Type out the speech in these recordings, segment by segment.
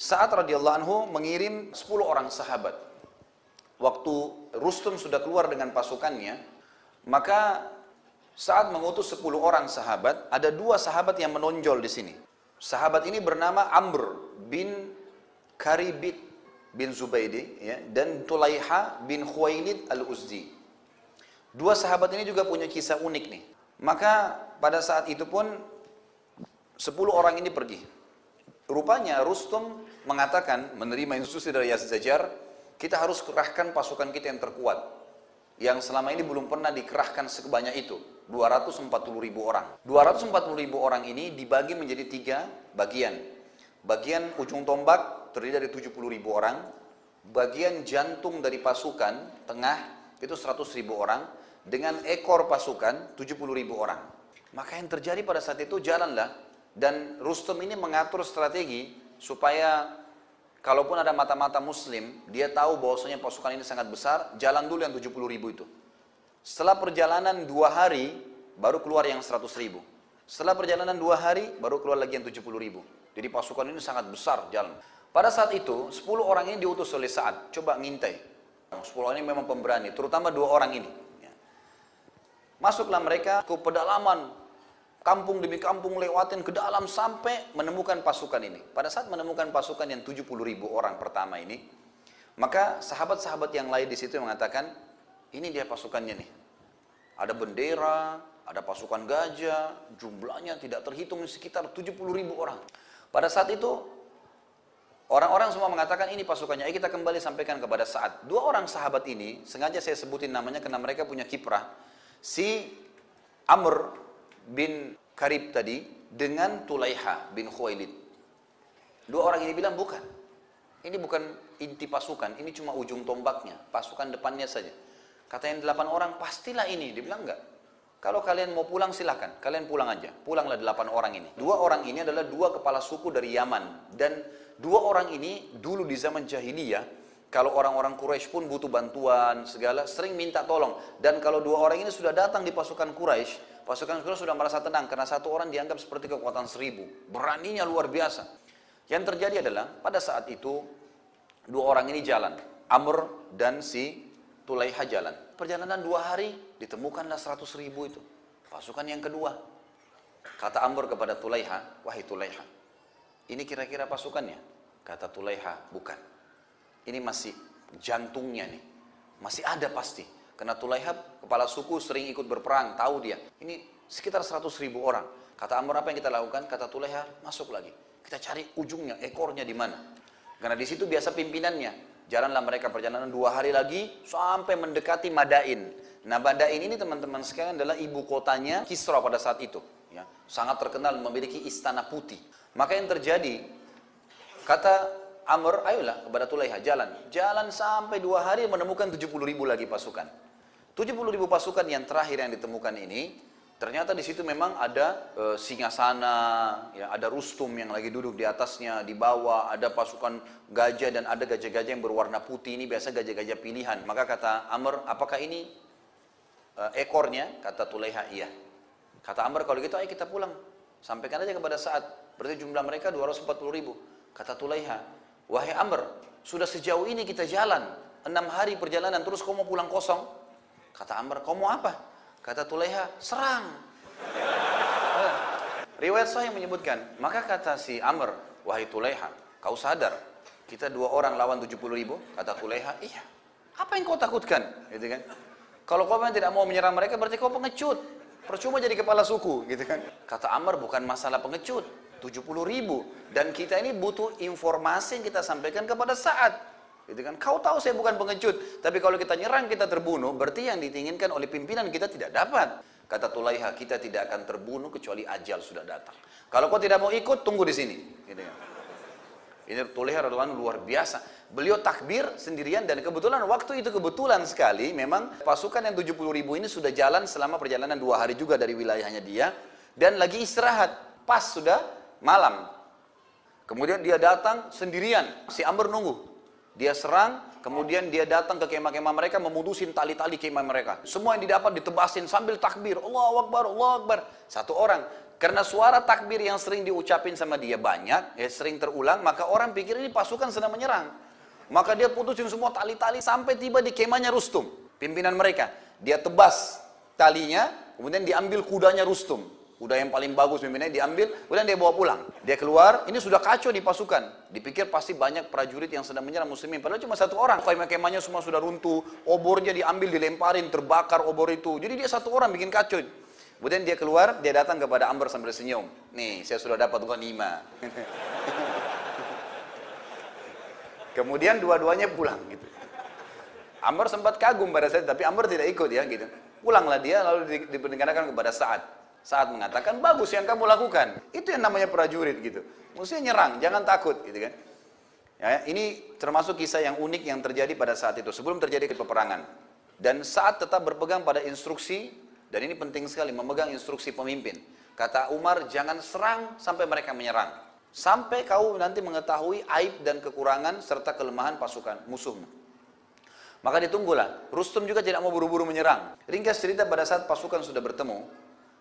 Sa'ad radhiyallahu anhu mengirim 10 orang sahabat. Waktu Rustum sudah keluar dengan pasukannya, maka Sa'ad mengutus 10 orang sahabat. Ada 2 sahabat yang menonjol di sini. Sahabat ini bernama Amr bin Karibit bin Zubaidi, ya, dan Tulaiha bin Khuwailid al-Uzdi. 2 sahabat ini juga punya kisah unik nih. Maka pada saat itu pun 10 orang ini pergi. Rupanya Rustum mengatakan, menerima instruksi dari Yazdajar, kita harus kerahkan pasukan kita yang terkuat, yang selama ini belum pernah dikerahkan sebanyak itu, 240.000 orang. 240.000 orang ini dibagi menjadi 3 bagian. Bagian ujung tombak terdiri dari 70.000 orang, bagian jantung dari pasukan tengah itu 100.000 orang, dengan ekor pasukan 70.000 orang. Maka yang terjadi pada saat itu, jalanlah. Dan Rustum ini mengatur strategi supaya kalaupun ada mata-mata muslim, dia tahu bahwasanya pasukan ini sangat besar, jalan dulu yang 70.000 itu. Setelah perjalanan 2 hari, baru keluar yang 100.000. Setelah perjalanan 2 hari, baru keluar lagi yang 70.000. Jadi pasukan ini sangat besar jalan. Pada saat itu, 10 orang ini diutus oleh Sa'ad, coba ngintai. 10 orang ini memang pemberani, terutama 2 orang ini. Masuklah mereka ke pedalaman, kampung demi kampung, lewatin ke dalam sampai menemukan pasukan ini. Pada saat menemukan pasukan yang 70.000 orang pertama ini, maka sahabat-sahabat yang lain di situ mengatakan, ini dia pasukannya nih. Ada bendera, ada pasukan gajah, jumlahnya tidak terhitung, sekitar 70.000 orang. Pada saat itu, orang-orang semua mengatakan ini pasukannya. Kita kembali sampaikan kepada Sa'ad. 2 orang sahabat ini, sengaja saya sebutin namanya karena mereka punya kiprah. Si Amr bin Karib tadi dengan Tulaiha bin Khuwailid. 2 orang ini bilang bukan. Ini bukan inti pasukan, ini cuma ujung tombaknya, pasukan depannya saja. Kata yang 8 orang, pastilah ini. Dia bilang enggak. Kalau kalian mau pulang silahkan, kalian pulang aja. Pulanglah 8 orang ini. 2 orang ini adalah 2 kepala suku dari Yaman. Dan 2 orang ini dulu di zaman jahiliyah, kalau orang-orang Quraisy pun butuh bantuan segala, sering minta tolong. Dan kalau 2 orang ini sudah datang di pasukan Quraisy, pasukan Quraisy sudah merasa tenang karena 1 orang dianggap seperti kekuatan 1000. Beraninya luar biasa. Yang terjadi adalah pada saat itu 2 orang ini jalan. Amr dan si Tulaiha jalan. Perjalanan 2 hari ditemukanlah 100.000 itu. Pasukan yang kedua. Kata Amr kepada Tulaiha, wahai Tulaiha, ini kira-kira pasukannya? Kata Tulaiha, bukan. Ini masih jantungnya nih. Masih ada pasti. Karena Tulaiha kepala suku sering ikut berperang, tahu dia. Ini sekitar 100.000 orang. Kata Amr, apa yang kita lakukan? Kata Tulaiha, masuk lagi. Kita cari ujungnya, ekornya di mana. Karena di situ biasa pimpinannya. Jalanlah mereka perjalanan 2 hari lagi sampai mendekati Madain. Nah, Madain ini teman-teman sekalian adalah ibu kotanya Kisra pada saat itu. Ya, sangat terkenal, memiliki istana putih. Maka yang terjadi, kata Amr, ayolah kepada Tulaiha, jalan. Jalan sampai 2 hari menemukan 70.000 lagi pasukan. 70.000 pasukan yang terakhir yang ditemukan ini, ternyata di situ memang ada Singasana, ya, ada Rustum yang lagi duduk di atasnya, di bawah ada pasukan gajah dan ada gajah-gajah yang berwarna putih, ini biasa gajah-gajah pilihan. Maka kata Amr, apakah ini ekornya? Kata Tulaiha, iya. Kata Amr, kalau gitu ayo kita pulang. Sampaikan aja kepada Sa'ad, berarti jumlah mereka 240.000. Kata Tulaiha, wahai Amr, sudah sejauh ini kita jalan, 6 hari perjalanan, terus kau mau pulang kosong? Kata Amr, kau mau apa? Kata Tulaiha, serang. Riwayat Sahih menyebutkan, maka kata si Amr, wahai Tulaiha, kau sadar kita 2 orang lawan 70.000? Kata Tulaiha, iya. Apa yang kau takutkan? Gitu kan? Kalau kau memang tidak mau menyerang mereka, berarti kau pengecut. Percuma jadi kepala suku, gitu kan? Kata Amr, bukan masalah pengecut, 70.000. Dan kita ini butuh informasi yang kita sampaikan kepada Sa'ad. Gitu kan? Kau tahu saya bukan pengecut, tapi kalau kita nyerang kita terbunuh, berarti yang diinginkan oleh pimpinan kita tidak dapat. Kata Tulaiha, kita tidak akan terbunuh kecuali ajal sudah datang. Kalau kau tidak mau ikut, tunggu di sini. Gitu kan? Ini Tulaiha radhiyallahu anhu luar biasa. Beliau takbir sendirian dan kebetulan waktu itu kebetulan sekali memang pasukan yang 70.000 ini sudah jalan selama perjalanan 2 hari juga dari wilayahnya dia dan lagi istirahat. Pas sudah malam. Kemudian dia datang sendirian. Si Amr nunggu. Dia serang, Kemudian dia datang ke kemah-kemah mereka, memutusin tali-tali kemah mereka. Semua yang didapat ditebasin sambil takbir. Allahu Akbar, Allahu Akbar. Satu orang. Karena suara takbir yang sering diucapin sama dia banyak, ya sering terulang, maka orang pikir ini pasukan sedang menyerang. Maka dia putusin semua tali-tali sampai tiba di kemahnya Rustum, pimpinan mereka. Dia tebas talinya, kemudian diambil kudanya Rustum. Kuda yang paling bagus pimpinannya diambil, kemudian dia bawa pulang. Dia keluar, ini sudah kacau di pasukan. Dipikir pasti banyak prajurit yang sedang menyerang muslimin. Padahal cuma satu orang. Kemah-kemahnya semua sudah runtuh, obornya diambil, dilemparin, terbakar obor itu. Jadi dia satu orang bikin kacau. Kemudian dia keluar, dia datang kepada Amr sambil senyum. Nih, saya sudah dapat ghanimah. Kemudian dua-duanya pulang gitu. Amr sempat kagum pada saat, tapi Amr tidak ikut ya gitu. Pulanglah dia, lalu diperdengarkan kepada Sa'ad. Saat mengatakan, bagus yang kamu lakukan. Itu yang namanya prajurit gitu. Mestinya nyerang, jangan takut gitu kan. Ya, ini termasuk kisah yang unik yang terjadi pada saat itu, sebelum terjadi peperangan. Dan Saat tetap berpegang pada instruksi, dan ini penting sekali, memegang instruksi pemimpin. Kata Umar, jangan serang sampai mereka menyerang. Sampai kau nanti mengetahui aib dan kekurangan serta kelemahan pasukan musuhmu. Maka ditunggulah. Rustum juga tidak mau buru-buru menyerang. Ringkas cerita, pada saat pasukan sudah bertemu,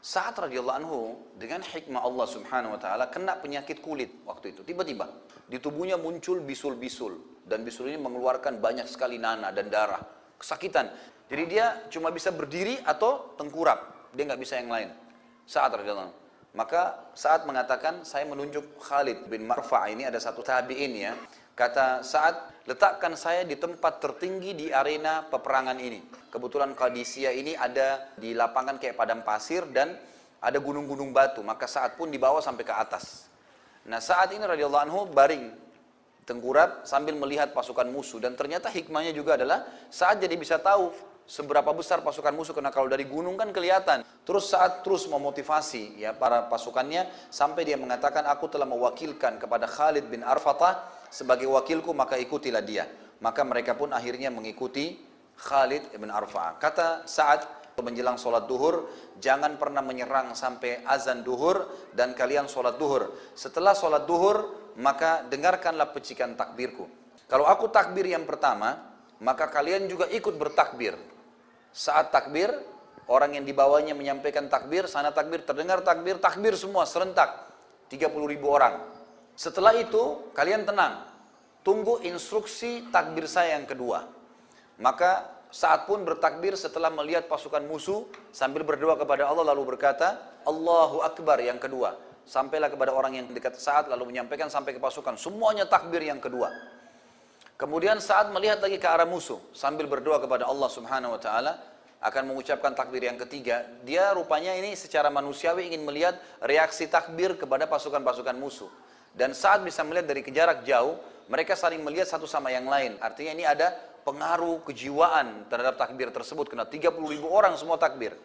Sa'ad radhiyallahu anhu dengan hikmah Allah subhanahu wa ta'ala kena penyakit kulit waktu itu. Tiba-tiba di tubuhnya muncul bisul-bisul. Dan bisul ini mengeluarkan banyak sekali nanah dan darah. Kesakitan. Jadi dia cuma bisa berdiri atau tengkurap. Dia nggak bisa yang lain. Sa'ad radhiyallahu anhu. Maka Sa'ad mengatakan, saya menunjuk Khalid bin Marfa', ini ada satu tabi'in ya. Kata Sa'ad, letakkan saya di tempat tertinggi di arena peperangan ini. Kebetulan Qadisiyah ini ada di lapangan kayak padang pasir dan ada gunung-gunung batu. Maka Sa'ad pun dibawa sampai ke atas. Nah Sa'ad ini radhiyallahu anhu baring tengkurap sambil melihat pasukan musuh. Dan ternyata hikmahnya juga adalah Sa'ad jadi bisa tahu seberapa besar pasukan musuh. Karena kalau dari gunung kan kelihatan. Terus Sa'ad terus memotivasi ya para pasukannya sampai dia mengatakan, aku telah mewakilkan kepada Khalid bin Arfatah sebagai wakilku, maka ikutilah dia. Maka mereka pun akhirnya mengikuti Khalid bin Arfatah. Kata Sa'ad menjelang sholat duhur, jangan pernah menyerang sampai azan duhur dan kalian sholat duhur. Setelah sholat duhur, maka dengarkanlah pecikan takbirku. Kalau aku takbir yang pertama, maka kalian juga ikut bertakbir. Saat takbir, orang yang dibawanya menyampaikan takbir, sana takbir, terdengar takbir, takbir semua serentak. 30.000 orang. Setelah itu, kalian tenang. Tunggu instruksi takbir saya yang kedua. Maka Sa'ad pun bertakbir setelah melihat pasukan musuh sambil berdoa kepada Allah lalu berkata, Allahu Akbar yang kedua. Sampailah kepada orang yang dekat Sa'ad lalu menyampaikan sampai ke pasukan. Semuanya takbir yang kedua. Kemudian Sa'ad melihat lagi ke arah musuh sambil berdoa kepada Allah Subhanahu wa taala akan mengucapkan takbir yang ketiga. Dia rupanya ini secara manusiawi ingin melihat reaksi takbir kepada pasukan-pasukan musuh. Dan Sa'ad bisa melihat dari jarak jauh, mereka saling melihat satu sama yang lain. Artinya ini ada pengaruh kejiwaan terhadap takbir tersebut. Karena 30.000 orang semua takbir.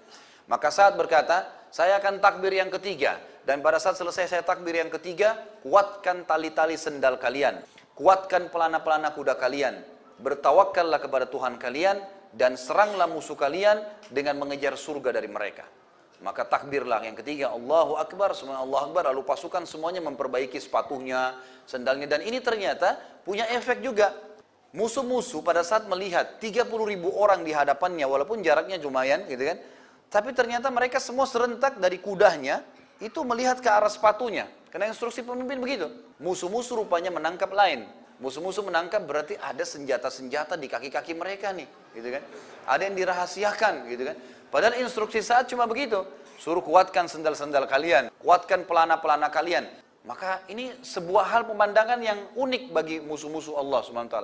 Maka Sa'ad berkata, saya akan takbir yang ketiga. Dan pada saat selesai saya takbir yang ketiga, kuatkan tali-tali sendal kalian. Kuatkan pelana-pelana kuda kalian. Bertawakkallah kepada Tuhan kalian. Dan seranglah musuh kalian dengan mengejar surga dari mereka. Maka takbirlah yang ketiga, Allahu Akbar, semua Allahu Akbar. Lalu pasukan semuanya memperbaiki sepatunya, sendalnya. Dan ini ternyata punya efek juga. Musuh-musuh pada saat melihat 30.000 orang di hadapannya, walaupun jaraknya lumayan gitu kan. Tapi ternyata mereka semua serentak dari kudanya, itu melihat ke arah sepatunya. Karena instruksi pemimpin begitu. Musuh-musuh rupanya menangkap lain. Musuh-musuh menangkap berarti ada senjata-senjata di kaki-kaki mereka nih, gitu kan? Ada yang dirahasiakan, gitu kan? Padahal instruksi Sa'ad cuma begitu, suruh kuatkan sendal-sendal kalian, kuatkan pelana-pelana kalian. Maka ini sebuah hal pemandangan yang unik bagi musuh-musuh Allah SWT.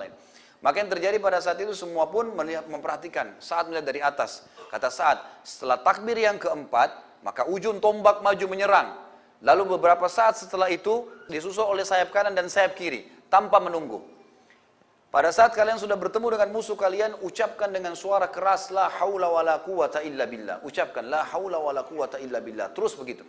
Maka yang terjadi pada saat itu semua pun memperhatikan. Sa'ad melihat dari atas. Kata Sa'ad, setelah takbir yang keempat, maka ujung tombak maju menyerang. Lalu beberapa saat setelah itu disusul oleh sayap kanan dan sayap kiri tanpa menunggu. Pada saat kalian sudah bertemu dengan musuh kalian, ucapkan dengan suara keras, la haula wa la quwata illa billah. Ucapkan, la haula wa la quwata illa billah. Terus begitu.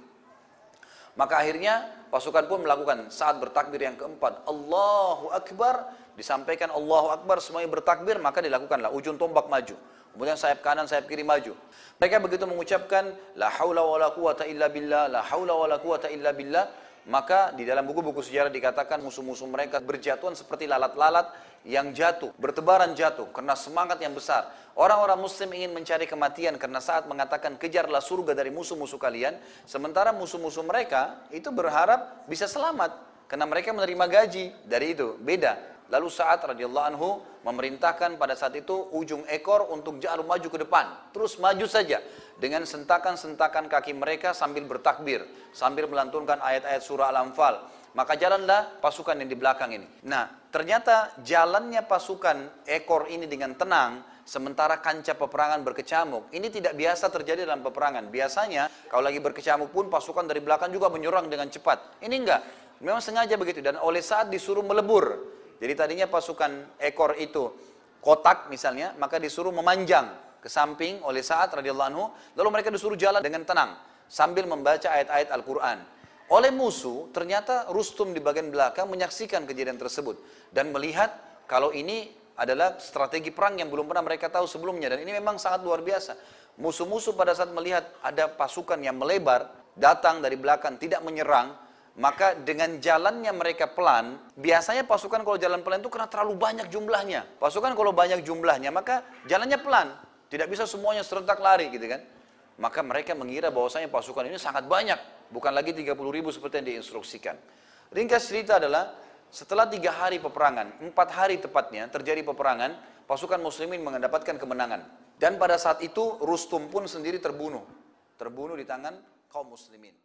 Maka akhirnya pasukan pun melakukan saat bertakbir yang keempat, Allahu Akbar, disampaikan Allahu Akbar, semuanya bertakbir, maka dilakukanlah ujung tombak maju. Kemudian sayap kanan, sayap kiri maju. Mereka begitu mengucapkan la haula wala quwata illa billah, la haula wala quwata illa billah, maka di dalam buku-buku sejarah dikatakan musuh-musuh mereka berjatuhan seperti lalat-lalat yang jatuh, bertebaran jatuh karena semangat yang besar. Orang-orang muslim ingin mencari kematian karena saat mengatakan kejarlah surga dari musuh-musuh kalian, sementara musuh-musuh mereka itu berharap bisa selamat karena mereka menerima gaji dari itu. Beda. Lalu Sa'ad radhiyallahu anhu memerintahkan pada saat itu ujung ekor untuk jatuh maju ke depan. Terus maju saja dengan sentakan-sentakan kaki mereka sambil bertakbir, sambil melantunkan ayat-ayat surah Al-Anfal. Maka jalanlah pasukan yang di belakang ini. Nah, ternyata jalannya pasukan ekor ini dengan tenang, sementara kancah peperangan berkecamuk. Ini tidak biasa terjadi dalam peperangan. Biasanya kalau lagi berkecamuk pun pasukan dari belakang juga menyerang dengan cepat. Ini enggak, memang sengaja begitu. Dan oleh Sa'ad disuruh melebur. Jadi tadinya pasukan ekor itu kotak misalnya, maka disuruh memanjang ke samping oleh Sa'ad radhiyallahu anhu. Lalu mereka disuruh jalan dengan tenang sambil membaca ayat-ayat Al-Quran. Oleh musuh, ternyata Rustum di bagian belakang menyaksikan kejadian tersebut dan melihat kalau ini adalah strategi perang yang belum pernah mereka tahu sebelumnya, dan ini memang sangat luar biasa. Musuh-musuh pada saat melihat ada pasukan yang melebar datang dari belakang tidak menyerang, maka dengan jalannya mereka pelan. Biasanya pasukan kalau jalan pelan itu karena terlalu banyak jumlahnya. Pasukan kalau banyak jumlahnya maka jalannya pelan, tidak bisa semuanya serentak lari gitu kan. Maka mereka mengira bahwasanya pasukan ini sangat banyak, bukan lagi 30.000 seperti yang diinstruksikan. Ringkas cerita adalah setelah 3 hari peperangan, 4 hari tepatnya terjadi peperangan, pasukan muslimin mendapatkan kemenangan. Dan pada saat itu Rustum pun sendiri terbunuh di tangan kaum muslimin.